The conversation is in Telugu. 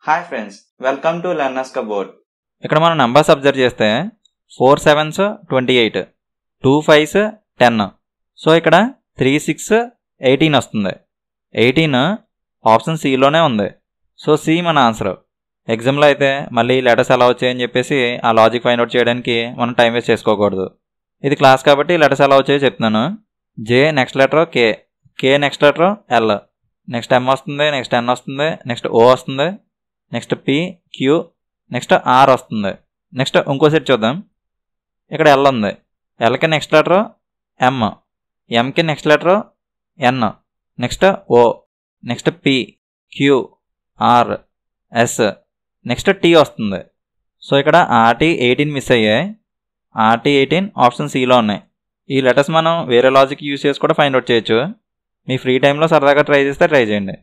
Hi friends, welcome to learners cupboard. ఇక్కడ మనం నంబర్స్ అబ్జర్వ్ చేస్తే 4 7s 28, 2 5s 10. సో ఇక్కడ 3 6 18 వస్తుంది. 18 ఆప్షన్ సిలోనే ఉంది. సో సి మన ఆన్సర్. ఎగ్జామ్లో అయితే మళ్ళీ లెటర్స్ ఎలా వచ్చాయని చెప్పేసి ఆ లాజిక్ ఫైండ్ అవుట్ చేయడానికి మనం టైం వేస్ట్ చేసుకోకూడదు. ఇది క్లాస్ కాబట్టి లెటర్స్ ఎలా వచ్చాయో చెప్తున్నాను. J next letter K, K next letter L, next M వస్తుంది, నెక్స్ట్ ఎన్ వస్తుంది, నెక్స్ట్ ఓ వస్తుంది, next P Q, next R వస్తుంది. నెక్స్ట్ ఇంకో సెట్ చూద్దాం. ఇక్కడ ఎల్ ఉంది. ఎల్కి నెక్స్ట్ లెటర్ ఎమ్, ఎంకి next letter N, next O, next P Q R S, next T వస్తుంది. సో ఇక్కడ ఆర్టీ 18 మిస్ అయ్యాయి. ఆర్టీ 18 ఆప్షన్ సిలో ఉన్నాయి. ఈ లెటర్స్ మనం వేరే లాజిక్ యూజ్ చేసి కూడా ఫైండ్ అవుట్ చేయొచ్చు. మీ ఫ్రీ టైంలో సరదాగా ట్రై చేస్తే ట్రై చేయండి.